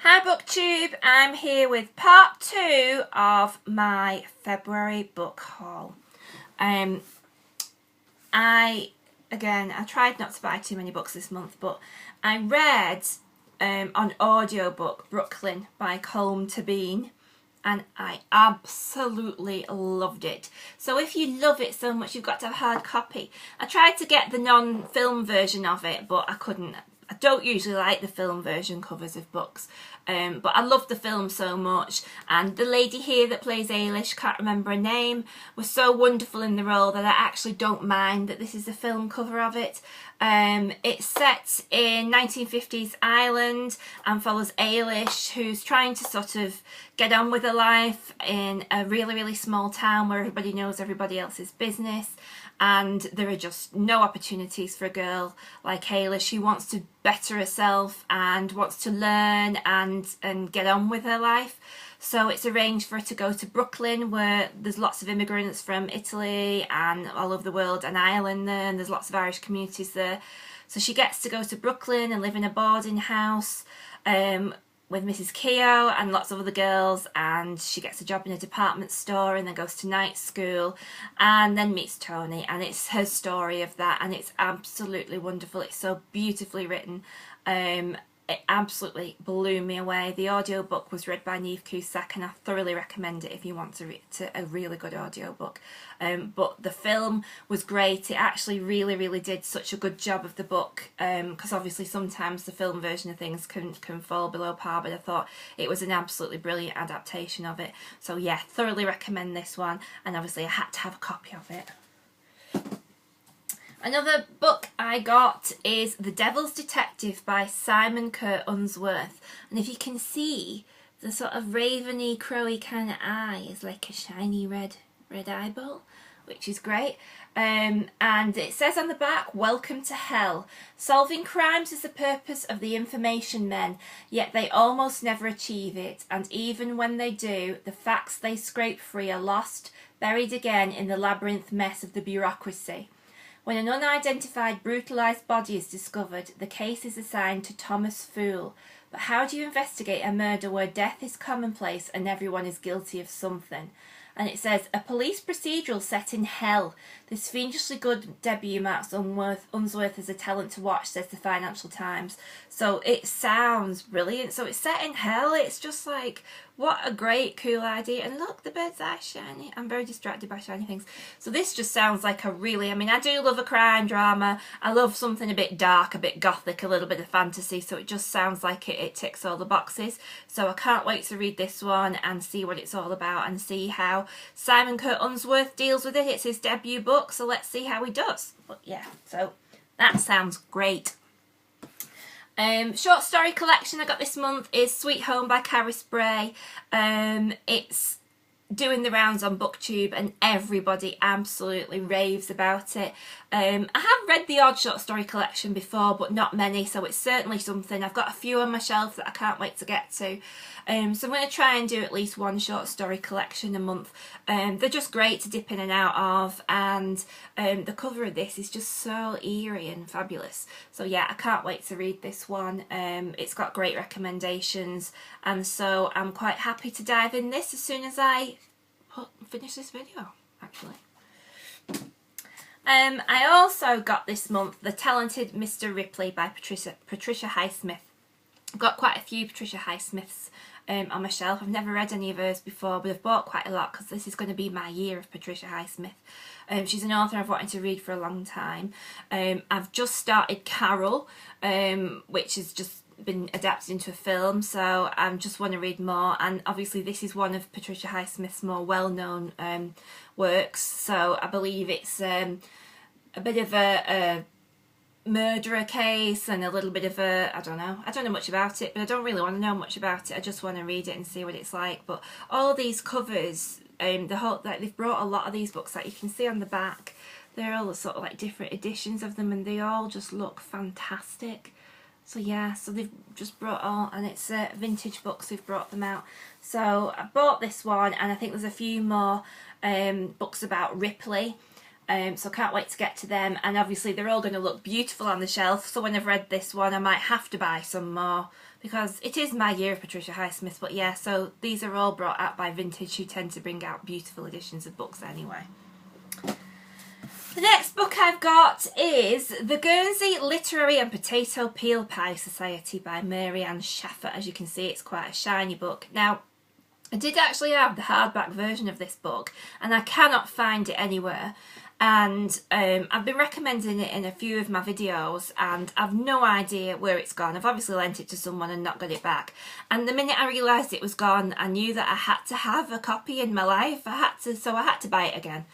Hi BookTube, I'm here with part 2 of my February book haul. I tried not to buy too many books this month, but I read on audiobook Brooklyn by Colm Tabine, and I absolutely loved it. So if you love it so much, you've got to have a hard copy. I tried to get the non-film version of it, but I couldn't. I don't usually like the film version covers of books, but I love the film so much, and the lady here that plays Ailish, can't remember her name, was so wonderful in the role that I actually don't mind that this is a film cover of it. It's set in 1950s Ireland and follows Ailish, who's trying to sort of get on with her life in a really small town where everybody knows everybody else's business. And there are just no opportunities for a girl like Ailish who wants to better herself and wants to learn and get on with her life. So it's arranged for her to go to Brooklyn, where there's lots of immigrants from Italy and all over the world, and Ireland there, and there's lots of Irish communities there. So she gets to go to Brooklyn and live in a boarding house with Mrs. Keogh and lots of other girls, and she gets a job in a department store and then goes to night school and then meets Tony, and it's her story of that, and it's absolutely wonderful. It's so beautifully written. It absolutely blew me away. The audiobook was read by Neve Cusack, and I thoroughly recommend it if you want to read a really good audiobook. But the film was great. It actually really did such a good job of the book, because obviously sometimes the film version of things can fall below par, but I thought it was an absolutely brilliant adaptation of it. So yeah, thoroughly recommend this one, and obviously I had to have a copy of it. Another book I got is The Devil's Detective by Simon Kerr Unsworth. And if you can see, the sort of raveny, crowy kind of eye is like a shiny red eyeball, which is great. And it says on the back, "Welcome to hell. Solving crimes is the purpose of the information men, yet they almost never achieve it. And even when they do, the facts they scrape free are lost, buried again in the labyrinth mess of the bureaucracy. When an unidentified brutalised body is discovered, the case is assigned to Thomas Fool. But how do you investigate a murder where death is commonplace and everyone is guilty of something?" And it says, "A police procedural set in hell. This fiendishly good debut marks Unsworth as a talent to watch," says the Financial Times. So it sounds brilliant. So it's set in hell. It's just like, what a great, cool idea. And look, the bird's eye shiny. I'm very distracted by shiny things. So this just sounds like a really, I mean, I do love a crime drama. I love something a bit dark, a bit gothic, a little bit of fantasy. So it just sounds like it ticks all the boxes. So I can't wait to read this one and see what it's all about and see how Simon Kerr Unsworth deals with it. It's his debut book, so let's see how he does. But yeah, so that sounds great. Short story collection I got this month is Sweet Home by Carrie Spray. It's doing the rounds on BookTube and everybody absolutely raves about it. I have read the odd short story collection before, but not many, so it's certainly something. I've got a few on my shelf that I can't wait to get to. So I'm going to try and do at least one short story collection a month. They're just great to dip in and out of, and the cover of this is just so eerie and fabulous. So yeah, I can't wait to read this one. It's got great recommendations, and so I'm quite happy to dive in this as soon as I finish this video, actually. I also got this month The Talented Mr Ripley by Patricia Highsmith. I've got quite a few Patricia Highsmiths on my shelf. I've never read any of hers before, but I've bought quite a lot because this is going to be my year of Patricia Highsmith. She's an author I've wanted to read for a long time. I've just started Carol, which has just been adapted into a film, so I just want to read more, and obviously this is one of Patricia Highsmith's more well-known works, so I believe it's a bit of a murderer case and a little bit of a, I don't know much about it, but I don't really want to know much about it. I just want to read it and see what it's like. But all of these covers, they've brought a lot of these books that you can see on the back. They're all sort of like different editions of them, and they all just look fantastic. So yeah, so they've just brought all, and it's vintage books who've brought them out. So I bought this one, and I think there's a few more books about Ripley. So can't wait to get to them, and obviously they're all going to look beautiful on the shelf, so when I've read this one I might have to buy some more, because it is my year of Patricia Highsmith. But yeah, so these are all brought out by Vintage, who tend to bring out beautiful editions of books anyway. The next book I've got is The Guernsey Literary and Potato Peel Pie Society by Mary Ann Schaffer. As you can see, it's quite a shiny book. Now, I did actually have the hardback version of this book, and I cannot find it anywhere. And I've been recommending it in a few of my videos, and I've no idea where it's gone. I've obviously lent it to someone and not got it back. And the minute I realised it was gone, I knew that I had to have a copy in my life. So I had to buy it again.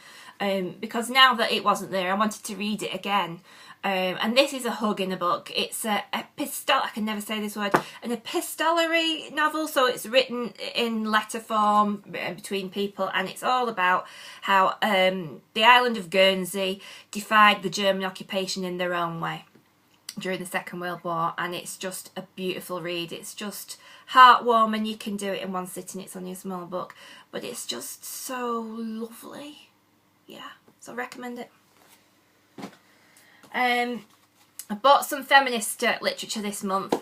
Because now that it wasn't there, I wanted to read it again. And this is a hug in a book. It's I can never say this word, an epistolary novel, so it's written in letter form between people, and it's all about how the island of Guernsey defied the German occupation in their own way during the Second World War, and it's just a beautiful read. It's just heartwarming. You can do it in one sitting. It's only a small book, but it's just so lovely. Yeah, so I recommend it. I bought some feminist literature this month.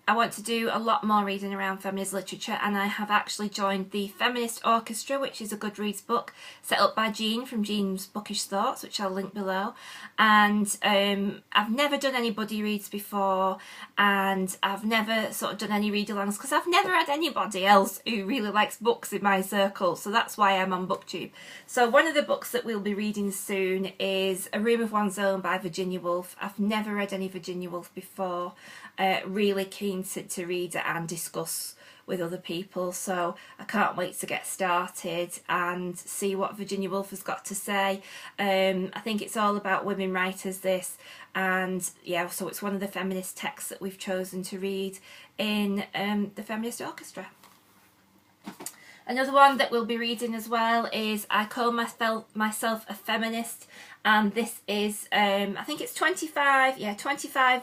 I want to do a lot more reading around feminist literature, and I have actually joined the Feminist Orchestra, which is a Goodreads book set up by Jean from Jean's Bookish Thoughts, which I'll link below. And I've never done any buddy reads before, and I've never sort of done any read-alongs because I've never had anybody else who really likes books in my circle, so that's why I'm on BookTube. So one of the books that we'll be reading soon is A Room of One's Own by Virginia Woolf. I've never read any Virginia Woolf before. Really keen to read it and discuss with other people, so I can't wait to get started and see what Virginia Woolf has got to say. I think it's all about women writers, this, and yeah, so it's one of the feminist texts that we've chosen to read in the Feminist Orchestra. Another one that we'll be reading as well is I Call Myself a Feminist, and this is I think it's 25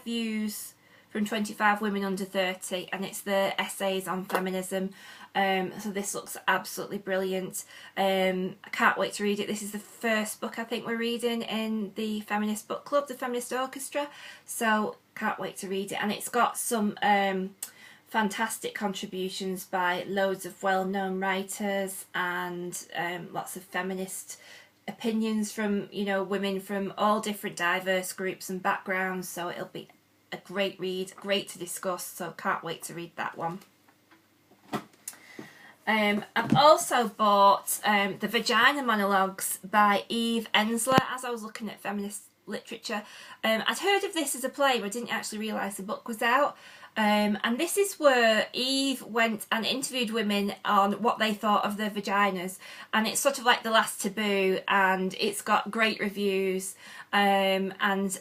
views from 25 women under 30, and it's the essays on feminism. So this looks absolutely brilliant. I can't wait to read it. This is the first book I think we're reading in the Feminist Book Club, the Feminist Orchestra, so can't wait to read it. And it's got some fantastic contributions by loads of well-known writers, and lots of feminist opinions from, you know, women from all different diverse groups and backgrounds, so it'll be a great read, great to discuss, so can't wait to read that one. I've also bought the Vagina Monologues by Eve Ensler. As I was looking at feminist literature, I'd heard of this as a play, but I didn't actually realise the book was out. And this is where Eve went and interviewed women on what they thought of their vaginas, and it's sort of like The Last Taboo, and it's got great reviews, and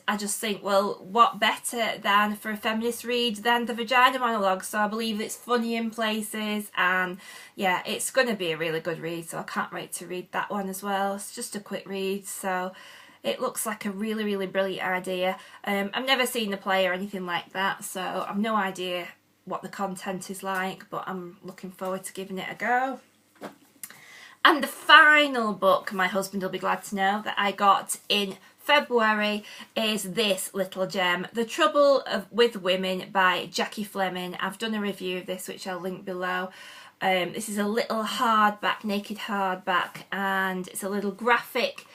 I just think, well, what better than for a feminist read than the Vagina Monologues? So I believe it's funny in places, and yeah, it's going to be a really good read, so I can't wait to read that one as well. It's just a quick read, so it looks like a really, really brilliant idea. I've never seen the play or anything like that, so I've no idea what the content is like, but I'm looking forward to giving it a go. And the final book, my husband will be glad to know, that I got in February is this little gem, The Trouble with Women by Jackie Fleming. I've done a review of this, which I'll link below. This is a little hardback, naked hardback, and it's a little graphic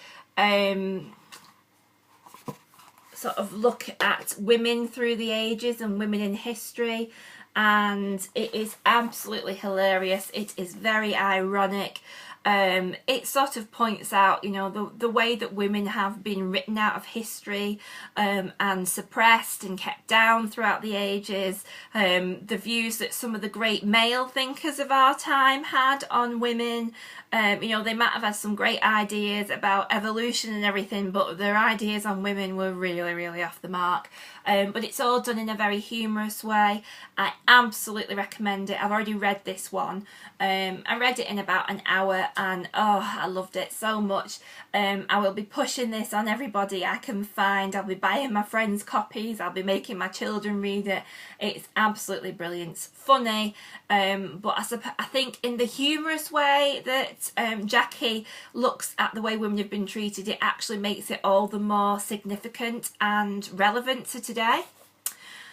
sort of look at women through the ages and women in history, and it is absolutely hilarious. It is very ironic. It sort of points out, you know, the way that women have been written out of history and suppressed and kept down throughout the ages, the views that some of the great male thinkers of our time had on women. You know, they might have had some great ideas about evolution and everything, but their ideas on women were really, really off the mark. But it's all done in a very humorous way. I absolutely recommend it. I've already read this one. I read it in about an hour, and oh, I loved it so much. I will be pushing this on everybody I can find. I'll be buying my friends copies, I'll be making my children read it. It's absolutely brilliant. It's funny, but I think in the humorous way that Jackie looks at the way women have been treated, it actually makes it all the more significant and relevant to today.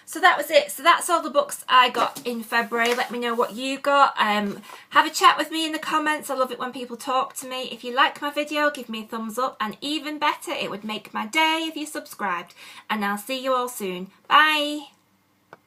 So that was it. So that's all the books I got in February. Let me know what you got. Have a chat with me in the comments. I love it when people talk to me. If you like my video, give me a thumbs up. And even better, it would make my day if you subscribed. And I'll see you all soon. Bye.